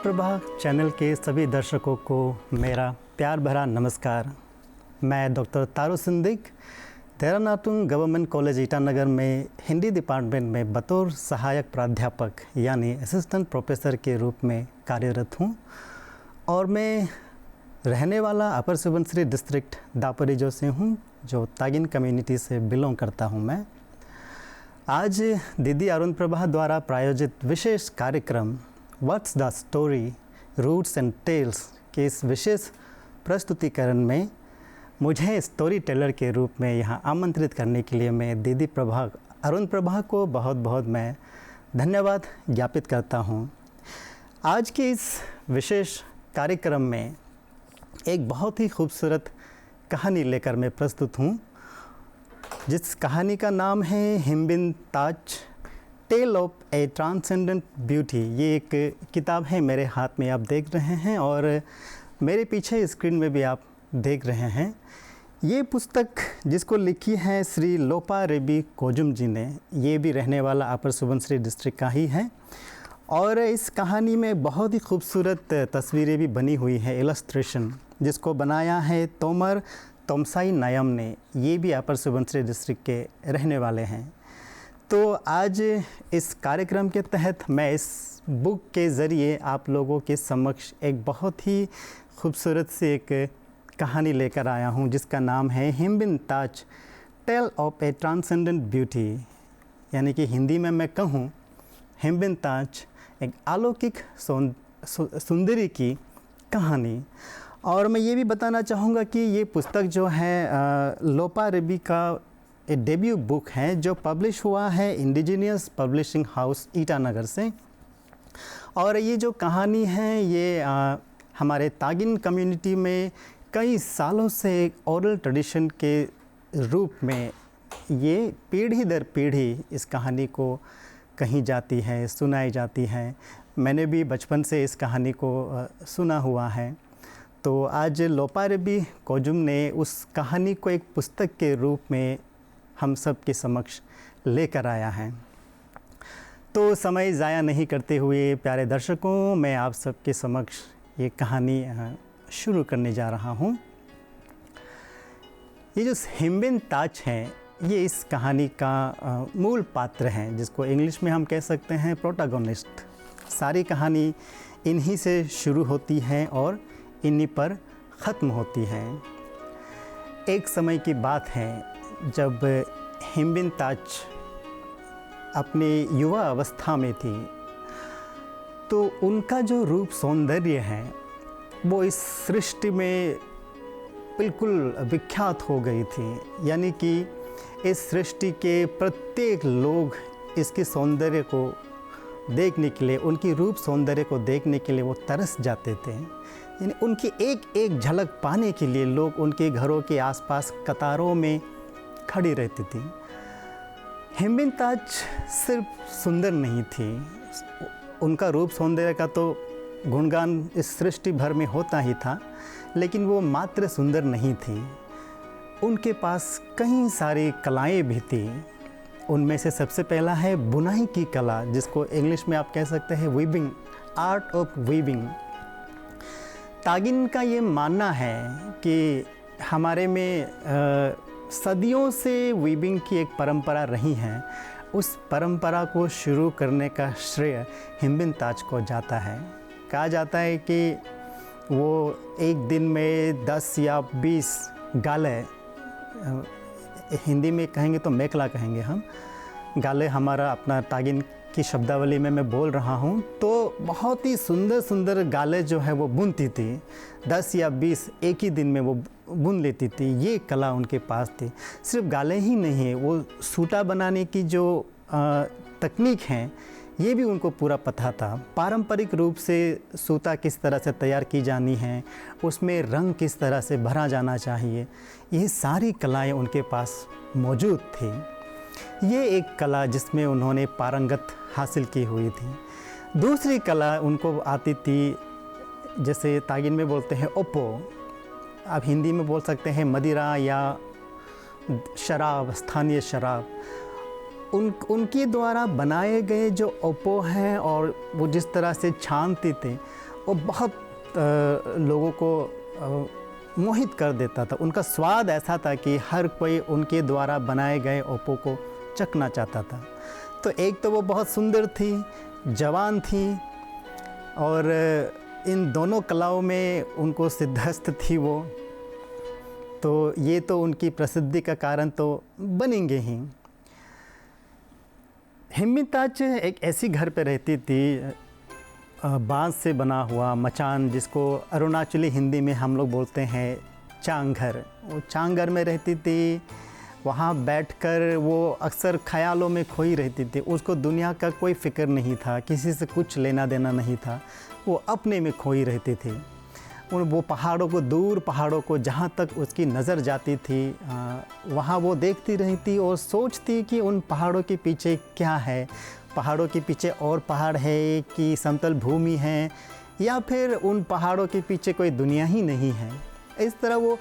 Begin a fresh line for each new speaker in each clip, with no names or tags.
Prabha channel के सभी दर्शकों को मेरा प्यार भरा नमस्कार। मैं डॉक्टर तारू सिंधिक तेरानातुंग गवर्नमेंट कॉलेज ईटानगर में हिंदी डिपार्टमेंट में बतौर सहायक प्राध्यापक यानी असिस्टेंट प्रोफेसर के रूप में कार्यरत हूँ और मैं रहने वाला अपर सुबनसिरी डिस्ट्रिक्ट दापोरिजो से हूँ, जो तागिन कम्युनिटी से बिलोंग करता हूँ। मैं आज दीदी अरुण प्रभा द्वारा प्रायोजित विशेष कार्यक्रम what's the story roots and tales के इस विशेष प्रस्तुतिकरण में मुझे स्टोरी टेलर के रूप में यहाँ आमंत्रित करने के लिए मैं दीदी प्रभा अरुण प्रभा को बहुत बहुत मैं धन्यवाद ज्ञापित करता हूँ। आज के इस विशेष कार्यक्रम में एक बहुत ही खूबसूरत कहानी लेकर मैं प्रस्तुत हूँ, जिस कहानी का नाम है Himbin Taj tale of a transcendent beauty. ये एक किताब है, मेरे हाथ में आप देख रहे हैं और मेरे पीछे स्क्रीन में भी आप देख रहे हैं। ये पुस्तक जिसको लिखी है श्री लोपा रेबी कोजुम जी ने, ये भी रहने वाला अपर सुबनसिरी डिस्ट्रिक्ट का ही है और इस कहानी में बहुत ही खूबसूरत तस्वीरें भी बनी हुई है, इलस्ट्रेशन, जिसको बनाया है तोमर तोमसाई नायम ने। ये भी अपर सुबनसिरी डिस्ट्रिक्ट के रहने वाले हैं। तो आज इस कार्यक्रम के तहत मैं इस बुक के ज़रिए आप लोगों के समक्ष एक बहुत ही खूबसूरत सी एक कहानी लेकर आया हूँ, जिसका नाम है Himbin Taj tale of a transcendent beauty, यानी कि हिंदी में मैं कहूँ हिमबिन ताज एक अलौकिक सुंदरी की कहानी। और मैं ये भी बताना चाहूँगा कि ये पुस्तक जो है लोपा रेबी का एक डेब्यू बुक है, जो पब्लिश हुआ है इंडिजिनियस पब्लिशिंग हाउस ईटानगर से। और ये जो कहानी है ये हमारे तागिन कम्युनिटी में कई सालों से एक ओरल ट्रेडिशन के रूप में ये पीढ़ी दर पीढ़ी इस कहानी को कही जाती है, सुनाई जाती है। मैंने भी बचपन से इस कहानी को सुना हुआ है। तो आज लोपा रेबी कोजुम ने उस कहानी को एक पुस्तक के रूप में हम सब के समक्ष लेकर आया है। तो समय ज़ाया नहीं करते हुए प्यारे दर्शकों, मैं आप सबके समक्ष ये कहानी शुरू करने जा रहा हूँ। ये जो हिमबिन ताज है, ये इस कहानी का मूल पात्र हैं, जिसको इंग्लिश में हम कह सकते हैं प्रोटैगनिस्ट। सारी कहानी इन्हीं से शुरू होती है और इन्हीं पर ख़त्म होती है। एक समय की बात है जब हिमबिन ताज अपने युवा अवस्था में थी, तो उनका जो रूप सौंदर्य है वो इस सृष्टि में बिल्कुल विख्यात हो गई थी। यानी कि इस सृष्टि के प्रत्येक लोग इसके सौंदर्य को देखने के लिए, उनकी रूप सौंदर्य को देखने के लिए वो तरस जाते थे। यानी उनकी एक एक झलक पाने के लिए लोग उनके घरों के आसपास कतारों में खड़ी रहती थी। हिमबिन ताज सिर्फ सुंदर नहीं थी, उनका रूप सौंदर्य का तो गुणगान इस सृष्टि भर में होता ही था, लेकिन वो मात्र सुंदर नहीं थी, उनके पास कई सारी कलाएं भी थी। उनमें से सबसे पहला है बुनाई की कला, जिसको इंग्लिश में आप कह सकते हैं weaving, art of weaving. Tagin का ये मानना है कि हमारे में सदियों से वीविंग की एक परंपरा रही है। उस परंपरा को शुरू करने का श्रेय हिमबिन ताज को जाता है। कहा जाता है कि वो एक दिन में 10 या 20 गाले, हिंदी में कहेंगे तो मेखला कहेंगे हम, गाले हमारा अपना तागिन की शब्दावली में मैं बोल रहा हूँ, तो बहुत ही सुंदर सुंदर गाले जो है वो बुनती थी। 10 या 20 एक ही दिन में वो बुन लेती थी। ये कला उनके पास थी। सिर्फ गाले ही नहीं, वो सूटा बनाने की जो तकनीक है ये भी उनको पूरा पता था। पारंपरिक रूप से सूता किस तरह से तैयार की जानी है, उसमें रंग किस तरह से भरा जाना चाहिए, ये सारी कलाएं उनके पास मौजूद थी। ये एक कला जिसमें उन्होंने पारंगत हासिल की हुई थी। दूसरी कला उनको आती थी, जैसे तागिन में बोलते हैं ओपो, आप हिंदी में बोल सकते हैं मदिरा या शराब, स्थानीय शराब। उनके द्वारा बनाए गए जो ओपो हैं और वो जिस तरह से छानते थे, वो बहुत लोगों को मोहित कर देता था। उनका स्वाद ऐसा था कि हर कोई उनके द्वारा बनाए गए ओप्पो को चखना चाहता था। तो एक तो वो बहुत सुंदर थी, जवान थी, और इन दोनों कलाओं में उनको सिद्धहस्त थी वो, तो ये तो उनकी प्रसिद्धि का कारण तो बनेंगे ही। हिम्मिताज एक ऐसी घर पे रहती थी, बांस से बना हुआ मचान, जिसको अरुणाचली हिंदी में हम लोग बोलते हैं चांघर। वो चांघर में रहती थी। वहाँ बैठकर वो अक्सर ख्यालों में खोई रहती थी। उसको दुनिया का कोई फ़िक्र नहीं था, किसी से कुछ लेना देना नहीं था। वो अपने में खोई रहती थी। वो पहाड़ों को, दूर पहाड़ों को जहाँ तक उसकी नज़र जाती थी, वहाँ वो देखती रहती और सोचती कि उन पहाड़ों के पीछे क्या है। पहाड़ों के पीछे और पहाड़ है कि समतल भूमि है, या फिर उन पहाड़ों के पीछे कोई दुनिया ही नहीं है। इस तरह वो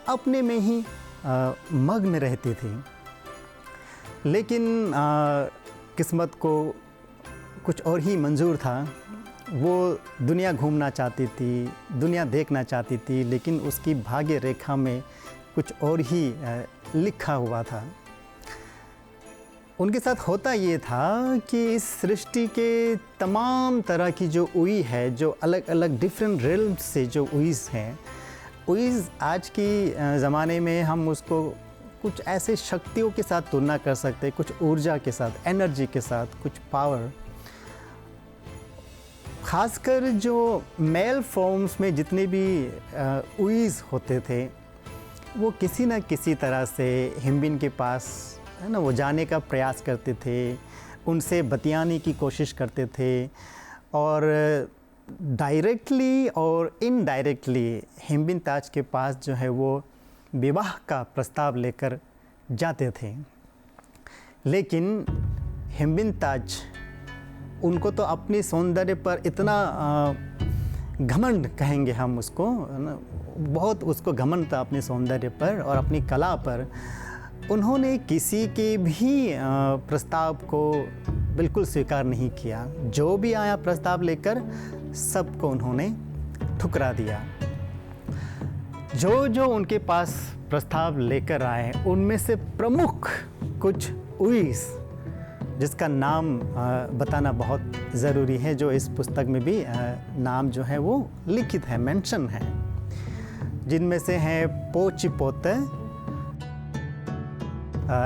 अपने में ही मग्न रहती थी। लेकिन किस्मत को कुछ और ही मंजूर था। वो दुनिया घूमना चाहती थी, दुनिया देखना चाहती थी, लेकिन उसकी भाग्य रेखा में कुछ और ही लिखा हुआ था। उनके साथ होता ये था कि इस सृष्टि के तमाम तरह की जो उई है, जो अलग अलग डिफरेंट रिल्म से जो उईज़ हैं, उईज़ आज की ज़माने में हम उसको कुछ ऐसे शक्तियों के साथ तुलना कर सकते हैं, कुछ ऊर्जा के साथ, एनर्जी के साथ, कुछ पावर। ख़ासकर जो मेल फॉर्म्स में जितने भी उईज़ होते थे, वो किसी न किसी तरह से हिम्बिन के पास, है ना, वो जाने का प्रयास करते थे, उनसे बतियाने की कोशिश करते थे, और डायरेक्टली और इनडायरेक्टली हिम्बिन ताज के पास जो है वो विवाह का प्रस्ताव लेकर जाते थे। लेकिन हिम्बिन ताज, उनको तो अपने सौंदर्य पर इतना घमंड कहेंगे हम उसको, बहुत उसको घमंड था अपने सौंदर्य पर और अपनी कला पर। उन्होंने किसी के भी प्रस्ताव को बिल्कुल स्वीकार नहीं किया। जो भी आया प्रस्ताव लेकर, सबको उन्होंने ठुकरा दिया। जो उनके पास प्रस्ताव लेकर आए, उनमें से प्रमुख कुछ उईस, जिसका नाम बताना बहुत ज़रूरी है, जो इस पुस्तक में भी नाम जो है वो लिखित है, मेंशन है, जिनमें से हैं पोचिपोते,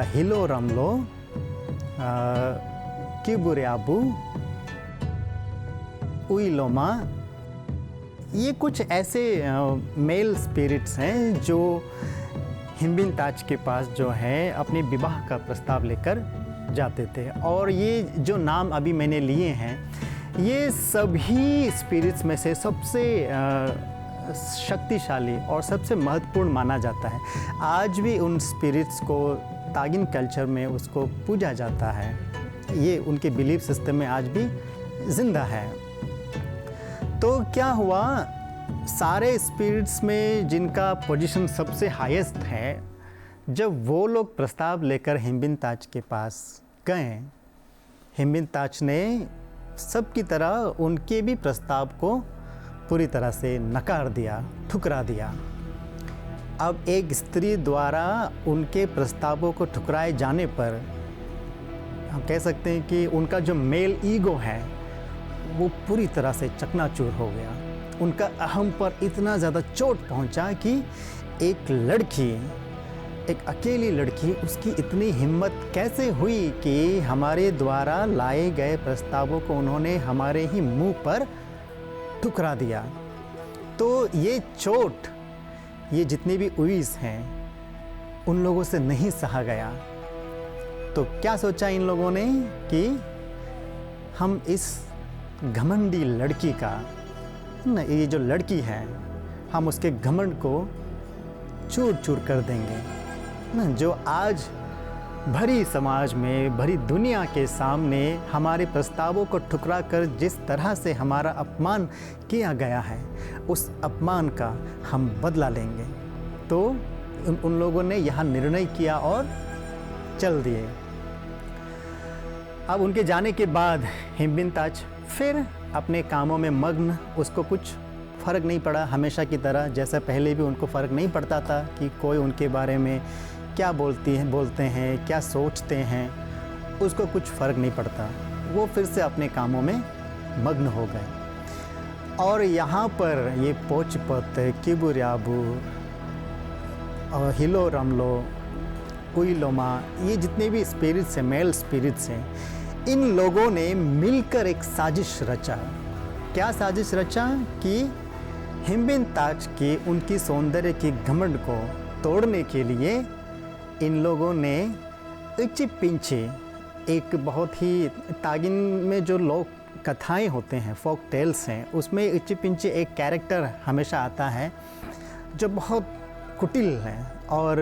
हिलो रमलो, किबुरियाबू, उइलोमा। ये कुछ ऐसे मेल स्पिरिट्स हैं जो हिम्बिन ताज के पास जो है अपने विवाह का प्रस्ताव लेकर जाते थे। और ये जो नाम अभी मैंने लिए हैं, ये सभी स्पिरिट्स में से सबसे शक्तिशाली और सबसे महत्वपूर्ण माना जाता है। आज भी उन स्पिरिट्स को तागिन कल्चर में उसको पूजा जाता है। ये उनके बिलीफ सिस्टम में आज भी ज़िंदा है। तो क्या हुआ, सारे स्पिरिट्स में जिनका पोजीशन सबसे हाईएस्ट है, जब वो लोग प्रस्ताव लेकर हिम्बिन ताज के पास गए, हिम्बिन ताज ने सबकी तरह उनके भी प्रस्ताव को पूरी तरह से नकार दिया, ठुकरा दिया। अब एक स्त्री द्वारा उनके प्रस्तावों को ठुकराए जाने पर हम कह सकते हैं कि उनका जो मेल ईगो है वो पूरी तरह से चकनाचूर हो गया। उनका अहम पर इतना ज़्यादा चोट पहुंचा कि एक लड़की, एक अकेली लड़की, उसकी इतनी हिम्मत कैसे हुई कि हमारे द्वारा लाए गए प्रस्तावों को उन्होंने हमारे ही मुंह पर ठुकरा दिया। तो ये चोट, ये जितने भी उईस हैं, उन लोगों से नहीं सहा गया। तो क्या सोचा इन लोगों ने कि हम इस घमंडी लड़की का, ना, ये जो लड़की है, हम उसके घमंड को चूर चूर कर देंगे ना। जो आज भरी समाज में, भरी दुनिया के सामने हमारे प्रस्तावों को ठुकरा कर जिस तरह से हमारा अपमान किया गया है, उस अपमान का हम बदला लेंगे। तो उन लोगों ने यहाँ निर्णय किया और चल दिए। अब उनके जाने के बाद हिम्बिन ताज फिर अपने कामों में मग्न, उसको कुछ फ़र्क नहीं पड़ा, हमेशा की तरह जैसा पहले भी उनको फ़र्क नहीं पड़ता था कि कोई उनके बारे में क्या बोलते हैं, क्या सोचते हैं, उसको कुछ फ़र्क नहीं पड़ता। वो फिर से अपने कामों में मग्न हो गए। और यहाँ पर ये पोचपत, किबुर्याबू, हिलो रमलो, उइलोमा, ये जितने भी स्पिरिट्स हैं, मेल स्पिरिट्स हैं, इन लोगों ने मिलकर एक साजिश रचा। क्या साजिश रचा कि हिम्बिन ताज के उनकी सौंदर्य की घमंड को तोड़ने के लिए इन लोगों ने इच्ची पिंचे, एक बहुत ही तागिन में जो लोक कथाएं होते हैं, फोक टेल्स हैं, उसमें इच्ची पिंचे एक कैरेक्टर हमेशा आता है जो बहुत कुटिल है और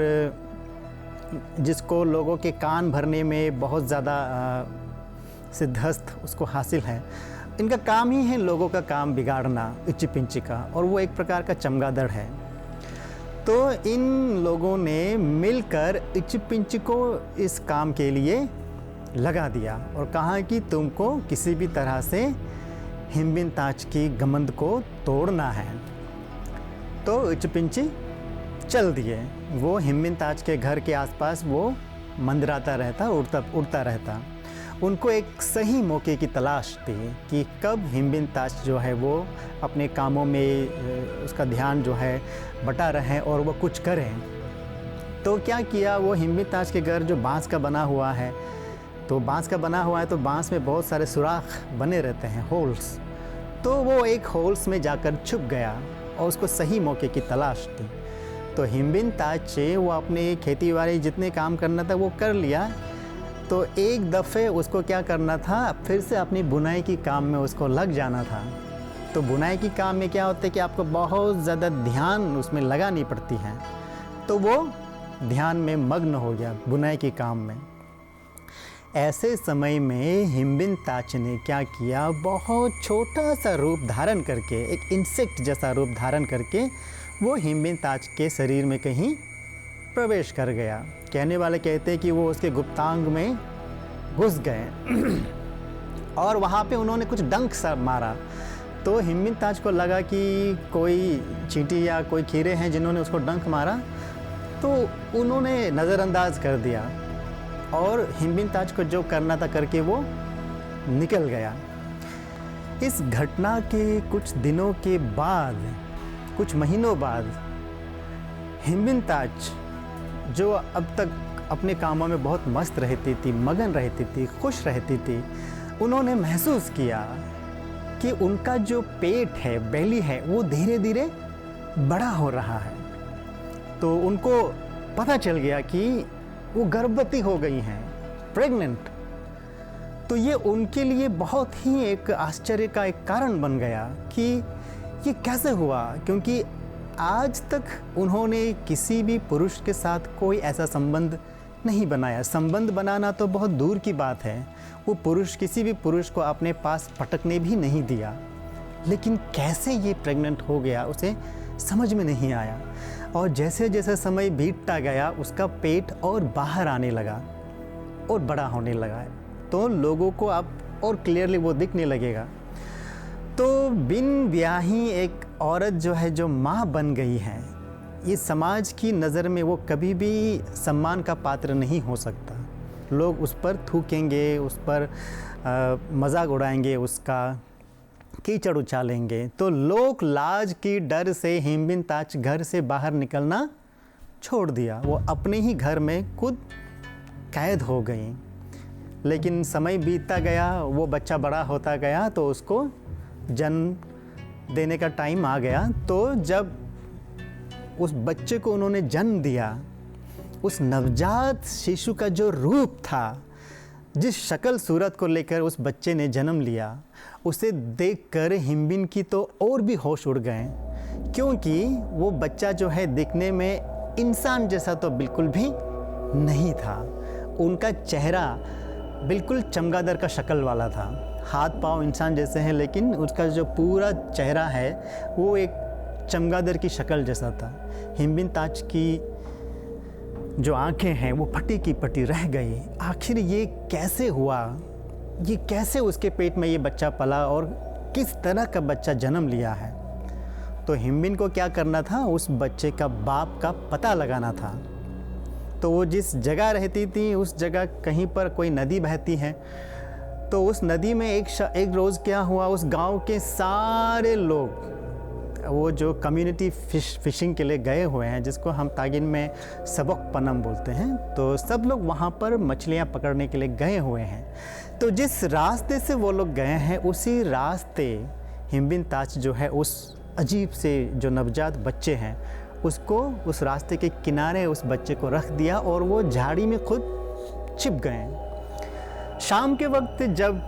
जिसको लोगों के कान भरने में बहुत ज़्यादा सिद्धहस्त उसको हासिल है। इनका काम ही है लोगों का काम बिगाड़ना, इच्ची पिंची का, और वो एक प्रकार का चमगादड़ है। तो इन लोगों ने मिलकर इच्ची पिंची को इस काम के लिए लगा दिया और कहा कि तुमको किसी भी तरह से हिम्बिन ताज की घमंड को तोड़ना है। तो इच्ची पिंची चल दिए। वो हिम्बिन ताज के घर के आसपास वो मंडराता रहता, उड़ता रहता। उनको एक सही मौके की तलाश थी कि कब हिम्बिन ताज जो है वो अपने कामों में उसका ध्यान जो है बटा रहे और वो कुछ करें। तो क्या किया, वो हिम्बिन ताज के घर जो बांस का बना हुआ है, तो बांस का बना हुआ है तो बांस में बहुत सारे सुराख बने रहते हैं, होल्स। तो वो एक होल्स में जाकर छुप गया और उसको सही मौके की तलाश थी। तो हिम्बिन ताज से वो अपने खेती बाड़ी जितने काम करना था वो कर लिया। तो एक दफ़े उसको क्या करना था, फिर से अपनी बुनाई की काम में उसको लग जाना था। तो बुनाई की काम में क्या होता है कि आपको बहुत ज़्यादा ध्यान उसमें लगानी पड़ती है। तो वो ध्यान में मग्न हो गया बुनाई के काम में। ऐसे समय में हिम्बिन ताज ने क्या किया, बहुत छोटा सा रूप धारण करके, एक इंसेक्ट जैसा रूप धारण करके वो हिम्बिन ताज के शरीर में कहीं प्रवेश कर गया। कहने वाले कहते हैं कि वो उसके गुप्तांग में घुस गए और वहाँ पे उन्होंने कुछ डंक सा मारा। तो हिम्बिन ताज को लगा कि कोई चींटी या कोई कीड़े हैं जिन्होंने उसको डंक मारा, तो उन्होंने नज़रअंदाज कर दिया और हिम्बिन ताज को जो करना था करके वो निकल गया। इस घटना के कुछ दिनों के बाद, कुछ महीनों बाद, हिम्बिन ताज जो अब तक अपने कामों में बहुत मस्त रहती थी, मगन रहती थी, खुश रहती थी, उन्होंने महसूस किया कि उनका जो पेट है, बेली है, वो धीरे धीरे बड़ा हो रहा है। तो उनको पता चल गया कि वो गर्भवती हो गई हैं, प्रेग्नेंट। तो ये उनके लिए बहुत ही एक आश्चर्य का एक कारण बन गया कि ये कैसे हुआ, क्योंकि आज तक उन्होंने किसी भी पुरुष के साथ कोई ऐसा संबंध नहीं बनाया। संबंध बनाना तो बहुत दूर की बात है, वो पुरुष किसी भी पुरुष को अपने पास पटकने भी नहीं दिया। लेकिन कैसे ये प्रेग्नेंट हो गया उसे समझ में नहीं आया। और जैसे जैसे समय बीतता गया उसका पेट और बाहर आने लगा और बड़ा होने लगा, तो लोगों को अब और क्लियरली वो दिखने लगेगा। तो बिन ब्याही एक औरत जो है, जो माँ बन गई है, ये समाज की नज़र में वो कभी भी सम्मान का पात्र नहीं हो सकता। लोग उस पर थूकेंगे, उस पर मजाक उड़ाएंगे, उसका कीचड़ उछालेंगे। तो लोग लाज की डर से हिम्बिन ताज घर से बाहर निकलना छोड़ दिया। वो अपने ही घर में खुद कैद हो गई। लेकिन समय बीतता गया, वो बच्चा बड़ा होता गया, तो उसको जन्म देने का टाइम आ गया। तो जब उस बच्चे को उन्होंने जन्म दिया, उस नवजात शिशु का जो रूप था, जिस शक्ल सूरत को लेकर उस बच्चे ने जन्म लिया, उसे देखकर हिम्बिन की तो और भी होश उड़ गए, क्योंकि वो बच्चा जो है दिखने में इंसान जैसा तो बिल्कुल भी नहीं था। उनका चेहरा बिल्कुल चमगादड़ का शक्ल वाला था। हाथ पाँव इंसान जैसे हैं, लेकिन उसका जो पूरा चेहरा है वो एक चमगादड़ की शक्ल जैसा था। हिम्बिन ताज की जो आंखें हैं वो फटी की पटी रह गई। आखिर ये कैसे हुआ? ये कैसे उसके पेट में ये बच्चा पला और किस तरह का बच्चा जन्म लिया है। तो हिमबिन को क्या करना था, उस बच्चे का बाप का पता लगाना था। तो वो जिस जगह रहती थी उस जगह कहीं पर कोई नदी बहती है, तो उस नदी में एक रोज़ क्या हुआ, उस गांव के सारे लोग, वो जो कम्युनिटी फिशिंग के लिए गए हुए हैं, जिसको हम तागिन में सबक पनम बोलते हैं, तो सब लोग वहाँ पर मछलियाँ पकड़ने के लिए गए हुए हैं। तो जिस रास्ते से वो लोग गए हैं उसी रास्ते हिमबिन ताच जो है उस अजीब से जो नवजात बच्चे हैं उसको उस रास्ते के किनारे उस बच्चे को रख दिया और वो झाड़ी में खुद छिप गए। शाम के वक्त जब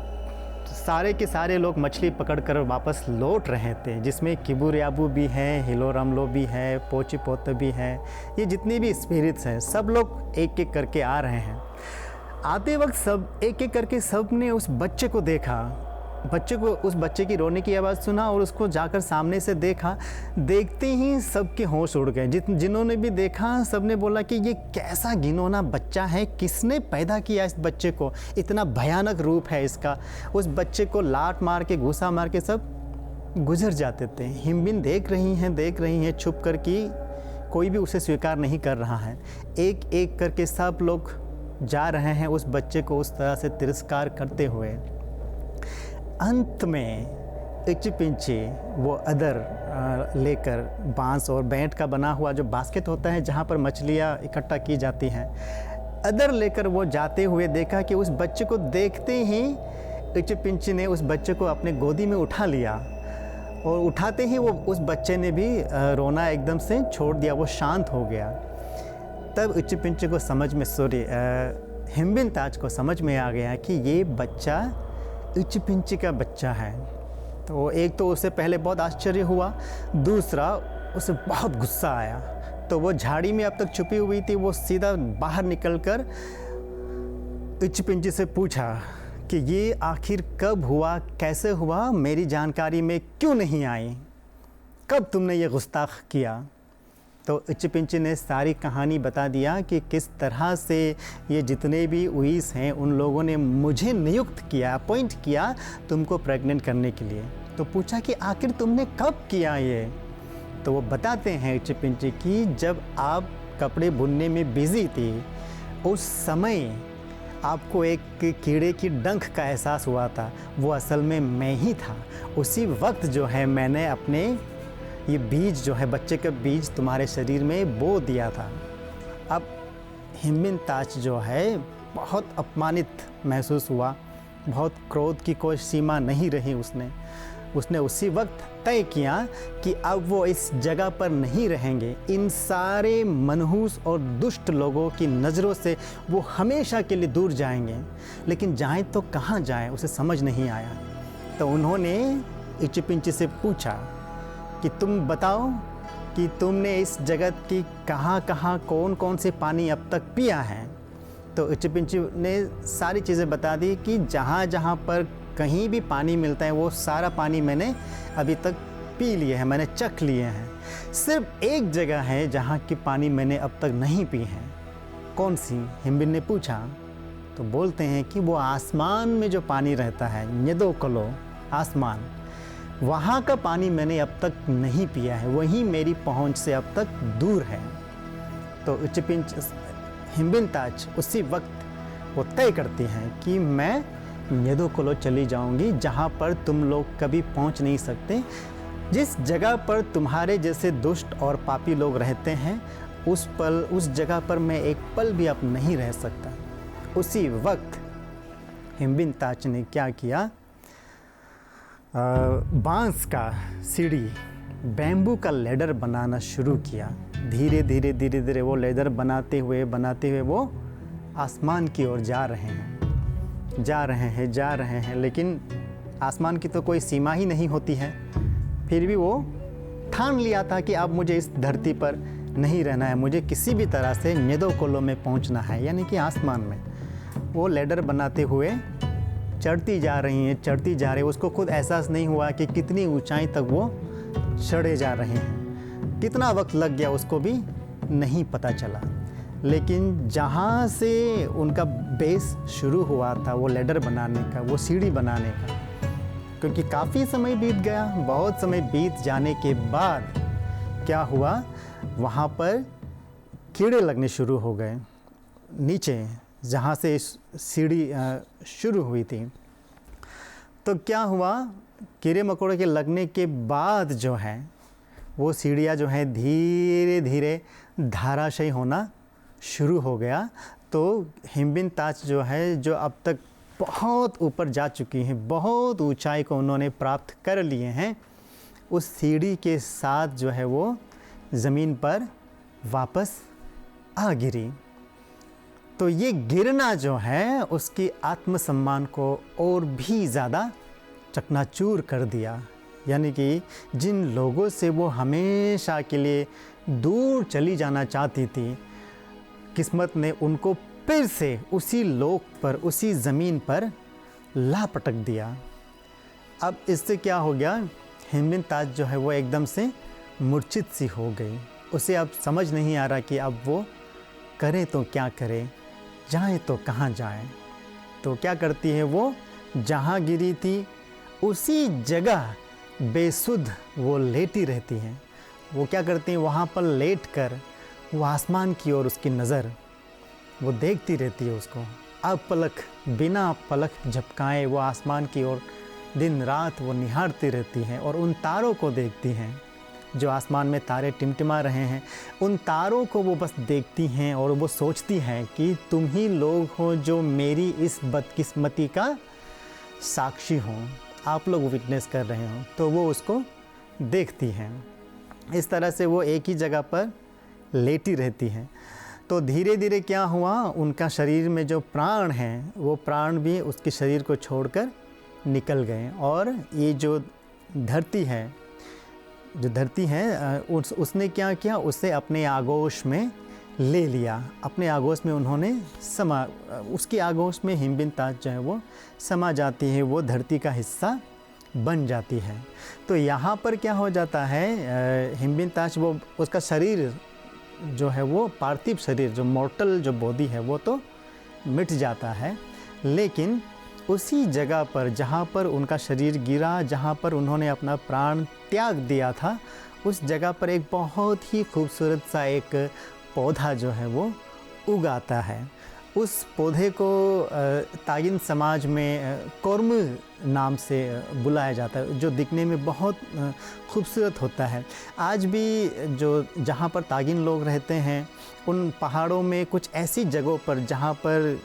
सारे के सारे लोग मछली पकड़कर वापस लौट रहे थे, जिसमें किबुरियाबू भी है, हिलोरामलो भी है, पोचिपोत भी है, ये जितने भी स्पिरिट्स हैं सब लोग एक एक करके आ रहे हैं। आते वक्त सब एक एक करके सब ने उस बच्चे को देखा, उस बच्चे की रोने की आवाज़ सुना और उसको जाकर सामने से देखा। देखते ही सबके होश उड़ गए। जिन्होंने भी देखा सब ने बोला कि ये कैसा घिनौना बच्चा है, किसने पैदा किया इस बच्चे को, इतना भयानक रूप है इसका। उस बच्चे को लात मार के घूसा मार के सब गुजर जाते थे। हिमबिन देख रही हैं छुप कर कि कोई भी उसे स्वीकार नहीं कर रहा है। एक एक करके सब लोग जा रहे हैं उस बच्चे को उस तरह से तिरस्कार करते हुए। अंत में इचिपिंची वो अदर लेकर, बांस और बैंट का बना हुआ जो बास्केट होता है जहाँ पर मछलियाँ इकट्ठा की जाती हैं, अदर लेकर वो जाते हुए देखा कि उस बच्चे को देखते ही इचिपिंची ने उस बच्चे को अपने गोदी में उठा लिया और उठाते ही वो उस बच्चे ने भी रोना एकदम से छोड़ दिया, वो शांत हो गया। तब इचिपिंची को समझ में हिमबिन ताच को समझ में आ गया कि ये बच्चा इचिपिंची का बच्चा है। तो एक तो उसे पहले बहुत आश्चर्य हुआ, दूसरा उसे बहुत गुस्सा आया। तो वो झाड़ी में अब तक छुपी हुई थी, वो सीधा बाहर निकलकर इचिपिंची से पूछा कि ये आखिर कब हुआ, कैसे हुआ, मेरी जानकारी में क्यों नहीं आई, कब तुमने ये गुस्ताख किया। तो इचिपिंची ने सारी कहानी बता दिया कि किस तरह से ये जितने भी उइस हैं उन लोगों ने मुझे नियुक्त किया, अपॉइंट किया तुमको प्रेग्नेंट करने के लिए। तो पूछा कि आखिर तुमने कब किया ये। तो वो बताते हैं इचिपिंची कि जब आप कपड़े बुनने में बिज़ी थी उस समय आपको एक कीड़े की डंख का एहसास हुआ था, वो असल में मैं ही था। उसी वक्त जो है मैंने अपने ये बीज जो है, बच्चे का बीज तुम्हारे शरीर में बो दिया था। अब हिमबिन ताच जो है बहुत अपमानित महसूस हुआ, बहुत क्रोध की कोई सीमा नहीं रही। उसने उसी वक्त तय किया कि अब वो इस जगह पर नहीं रहेंगे। इन सारे मनहूस और दुष्ट लोगों की नज़रों से वो हमेशा के लिए दूर जाएंगे। लेकिन जाएं तो कहाँ जाएं, उसे समझ नहीं आया। तो उन्होंने इचिपिंची से पूछा कि तुम बताओ कि तुमने इस जगत की कहाँ कौन कौन से पानी अब तक पिया है। तो इचिपिंची ने सारी चीज़ें बता दी कि जहाँ पर कहीं भी पानी मिलता है वो सारा पानी मैंने अभी तक पी लिए हैं, मैंने चख लिए हैं। सिर्फ एक जगह है जहाँ की पानी मैंने अब तक नहीं पी है। कौन सी? हिमबिन ने पूछा। तो बोलते हैं कि वो आसमान में जो पानी रहता है, न्यदोकलो आसमान, वहाँ का पानी मैंने अब तक नहीं पिया है, वही मेरी पहुँच से अब तक दूर है। तो हिमबिन ताच उसी वक्त वो तय करती हैं कि मैं न्यदोकलो चली जाऊंगी, जहाँ पर तुम लोग कभी पहुँच नहीं सकते। जिस जगह पर तुम्हारे जैसे दुष्ट और पापी लोग रहते हैं उस जगह पर मैं एक पल भी अब नहीं रह सकता। उसी वक्त हिमबिन ताच ने क्या किया, बांस का सीढ़ी, बैम्बू का लेडर बनाना शुरू किया। धीरे धीरे वो लेडर बनाते हुए वो आसमान की ओर जा रहे हैं। लेकिन आसमान की तो कोई सीमा ही नहीं होती है। फिर भी वो ठान लिया था कि अब मुझे इस धरती पर नहीं रहना है, मुझे किसी भी तरह से न्यदोकलो में पहुंचना है, यानी कि आसमान में। वो लेडर बनाते हुए चढ़ती जा रही। उसको खुद एहसास नहीं हुआ कि कितनी ऊंचाई तक वो चढ़े जा रहे हैं। कितना वक्त लग गया उसको भी नहीं पता चला। लेकिन जहाँ से उनका बेस शुरू हुआ था वो लैडर बनाने का, वो सीढ़ी बनाने का, क्योंकि काफ़ी समय बीत गया, बहुत समय बीत जाने के बाद क्या हुआ, वहाँ पर कीड़े लगने शुरू हो गए नीचे जहाँ से सीढ़ी शुरू हुई थी। तो क्या हुआ, कीड़े मकोड़े के लगने के बाद जो है वो सीढ़ियाँ जो है धीरे धीरे धाराशायी होना शुरू हो गया। तो हिमबिन ताज जो है, जो अब तक बहुत ऊपर जा चुकी हैं, बहुत ऊंचाई को उन्होंने प्राप्त कर लिए हैं, उस सीढ़ी के साथ जो है वो ज़मीन पर वापस आ गिरी। तो ये गिरना जो है उसकी आत्मसम्मान को और भी ज़्यादा चकनाचूर कर दिया। यानी कि जिन लोगों से वो हमेशा के लिए दूर चली जाना चाहती थी, किस्मत ने उनको फिर से उसी लोक पर, उसी ज़मीन पर ला पटक दिया। अब इससे क्या हो गया, हिमबिन ताज जो है वो एकदम से मूर्छित सी हो गई। उसे अब समझ नहीं आ रहा कि अब वो करे तो क्या करे, जाए तो कहाँ जाए। तो क्या करती है, वो जहाँ गिरी थी उसी जगह बेसुध वो लेटी रहती हैं। वो क्या करती हैं, वहाँ पर लेट कर वो आसमान की ओर उसकी नज़र वो देखती रहती है उसको। अब पलक, बिना पलक झपकाए वो आसमान की ओर दिन रात वो निहारती रहती हैं और उन तारों को देखती हैं जो आसमान में तारे टिमटिमा रहे हैं। उन तारों को वो बस देखती हैं और वो सोचती हैं कि तुम ही लोग हो जो मेरी इस बदकिस्मती का साक्षी हो, आप लोग विटनेस कर रहे हो। तो वो उसको देखती हैं। इस तरह से वो एक ही जगह पर लेटी रहती हैं। तो धीरे धीरे क्या हुआ, उनका शरीर में जो प्राण हैं वो प्राण भी उसके शरीर को छोड़कर निकल गए। और ये जो धरती है उसने क्या किया, उसे अपने आगोश में ले लिया। अपने आगोश में उन्होंने उसकी आगोश में हिमबिन ताज जो है वो समा जाती है, वो धरती का हिस्सा बन जाती है। तो यहाँ पर क्या हो जाता है, हिमबिन ताज वो उसका शरीर जो है वो पार्थिव शरीर, जो मॉर्टल जो बॉडी है वो तो मिट जाता है, लेकिन उसी जगह पर जहाँ पर उनका शरीर गिरा, जहाँ पर उन्होंने अपना प्राण त्याग दिया था, उस जगह पर एक बहुत ही खूबसूरत सा एक पौधा जो है वो उगाता है। उस पौधे को तागिन समाज में कोर्म नाम से बुलाया जाता है, जो दिखने में बहुत खूबसूरत होता है। आज भी जो जहाँ पर तागिन लोग रहते हैं, उन पहाड़ों में कुछ ऐसी जगहों पर जहाँ पर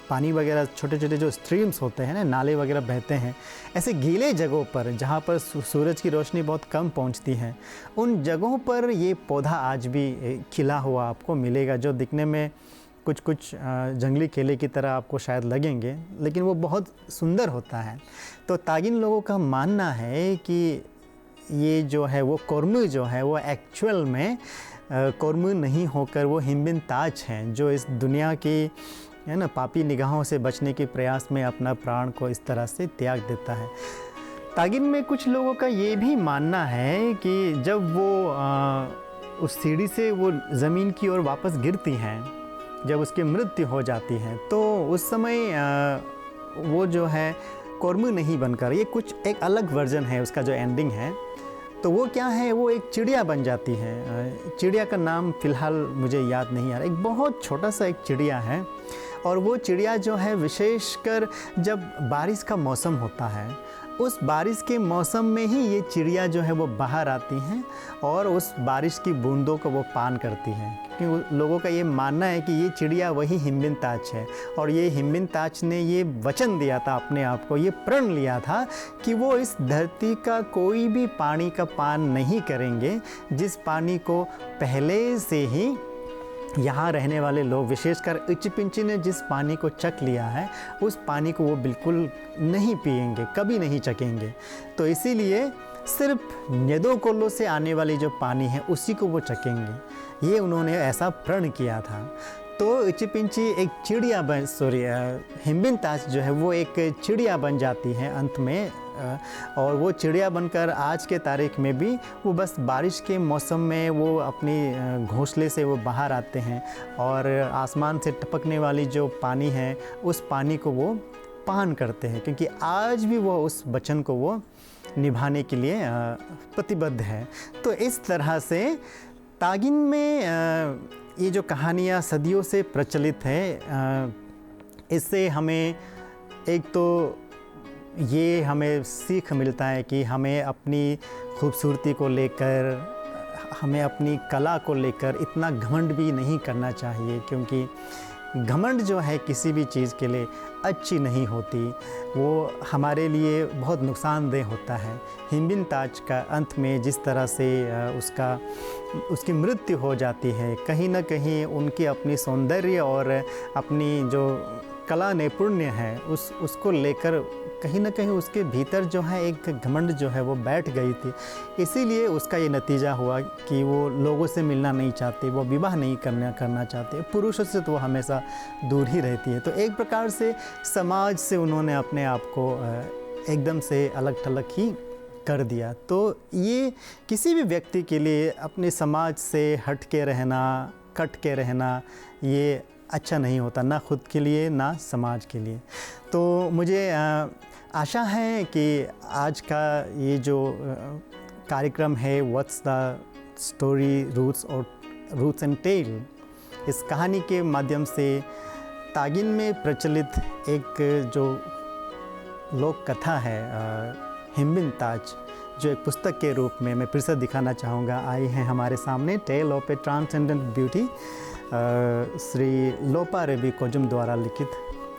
पानी वगैरह, छोटे छोटे जो स्ट्रीम्स होते हैं ना, नाले वगैरह बहते हैं, ऐसे गीले जगहों पर जहाँ पर सूरज की रोशनी बहुत कम पहुँचती है, उन जगहों पर ये पौधा आज भी खिला हुआ आपको मिलेगा, जो दिखने में कुछ कुछ जंगली केले की तरह आपको शायद लगेंगे, लेकिन वो बहुत सुंदर होता है। तो तागिन लोगों का मानना है कि ये जो है वो कोर्म जो है वो एक्चुअल में कोर्म नहीं होकर वो हिमबिन ताज हैं, जो इस दुनिया की है ना पापी निगाहों से बचने के प्रयास में अपना प्राण को इस तरह से त्याग देता है। तागिन में कुछ लोगों का ये भी मानना है कि जब वो उस सीढ़ी से वो ज़मीन की ओर वापस गिरती हैं, जब उसकी मृत्यु हो जाती है, तो उस समय वो जो है कोर्म नहीं बनकर, ये कुछ एक अलग वर्जन है उसका जो एंडिंग है, तो वो क्या है, वो एक चिड़िया बन जाती है। चिड़िया का नाम फ़िलहाल मुझे याद नहीं आ रहा, एक बहुत छोटा सा एक चिड़िया है। और वो चिड़िया जो है विशेषकर जब बारिश का मौसम होता है, उस बारिश के मौसम में ही ये चिड़िया जो है वो बाहर आती हैं और उस बारिश की बूंदों को वो पान करती हैं, क्योंकि लोगों का ये मानना है कि ये चिड़िया वही हिमबिन ताज है। और ये हिमबिन ताज ने ये वचन दिया था अपने आप को, ये प्रण लिया था कि वो इस धरती का कोई भी पानी का पान नहीं करेंगे जिस पानी को पहले से ही यहाँ रहने वाले लोग, विशेषकर इच्चपिंची ने जिस पानी को चख लिया है, उस पानी को वो बिल्कुल नहीं पिएंगे, कभी नहीं चखेंगे। तो इसीलिए सिर्फ न्यदोकोलो से आने वाली जो पानी है उसी को वो चखेंगे, ये उन्होंने ऐसा प्रण किया था। तो इचिपिंची एक चिड़िया बन हिम्बिन ताज जो है वो एक चिड़िया बन जाती है अंत में, और वो चिड़िया बनकर आज के तारीख में भी वो बस बारिश के मौसम में वो अपनी घोंसले से वो बाहर आते हैं और आसमान से टपकने वाली जो पानी है उस पानी को वो पान करते हैं, क्योंकि आज भी वो उस वचन को वो निभाने के लिए प्रतिबद्ध है। तो इस तरह से तागिन में ये जो कहानियाँ सदियों से प्रचलित है, इससे हमें एक तो ये हमें सीख मिलता है कि हमें अपनी खूबसूरती को लेकर, हमें अपनी कला को लेकर इतना घमंड भी नहीं करना चाहिए, क्योंकि घमंड जो है किसी भी चीज़ के लिए अच्छी नहीं होती, वो हमारे लिए बहुत नुकसानदेह होता है। हिम्बिन ताज का अंत में जिस तरह से उसकी मृत्यु हो जाती है, कहीं ना कहीं उनकी अपनी सौंदर्य और अपनी जो कला नैपुण्य है उसको लेकर कहीं ना कहीं उसके भीतर जो है एक घमंड जो है वो बैठ गई थी। इसीलिए उसका ये नतीजा हुआ कि वो लोगों से मिलना नहीं चाहती, वो विवाह नहीं करना चाहते, पुरुषों से तो वो हमेशा दूर ही रहती है। तो एक प्रकार से समाज से उन्होंने अपने आप को एकदम से अलग थलग ही कर दिया। तो ये किसी भी व्यक्ति के लिए अपने समाज से हट के रहना, कट के रहना, ये अच्छा नहीं होता, ना खुद के लिए ना समाज के लिए। तो मुझे आशा है कि आज का ये जो कार्यक्रम है what's the story roots and tale, इस कहानी के माध्यम से तागिन में प्रचलित एक जो लोक कथा है हिम्बिन ताज, जो एक पुस्तक के रूप में मैं फिर से दिखाना चाहूँगा, आई है हमारे सामने। Tale of a transcendent beauty, Shri Lopa Rebi Kojum द्वारा लिखित।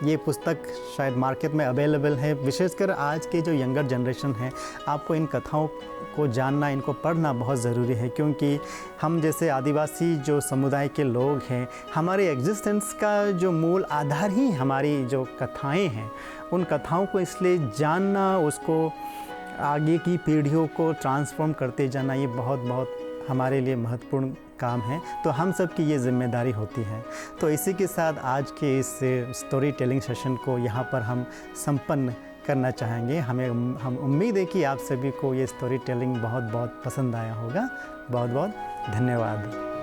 ये पुस्तक शायद मार्केट में अवेलेबल है। विशेषकर आज के जो यंगर जनरेशन है, आपको इन कथाओं को जानना, इनको पढ़ना बहुत ज़रूरी है, क्योंकि हम जैसे आदिवासी जो समुदाय के लोग हैं, हमारे एग्जिस्टेंस का जो मूल आधार ही हमारी जो कथाएं हैं, उन कथाओं को इसलिए जानना, उसको आगे की पीढ़ियों को ट्रांसफॉर्म करते जाना, ये बहुत हमारे लिए महत्वपूर्ण काम है। तो हम सब की ये जिम्मेदारी होती है। तो इसी के साथ आज के इस स्टोरी टेलिंग सेशन को यहाँ पर हम संपन्न करना चाहेंगे। हम उम्मीद है कि आप सभी को ये स्टोरी टेलिंग बहुत पसंद आया होगा। बहुत धन्यवाद।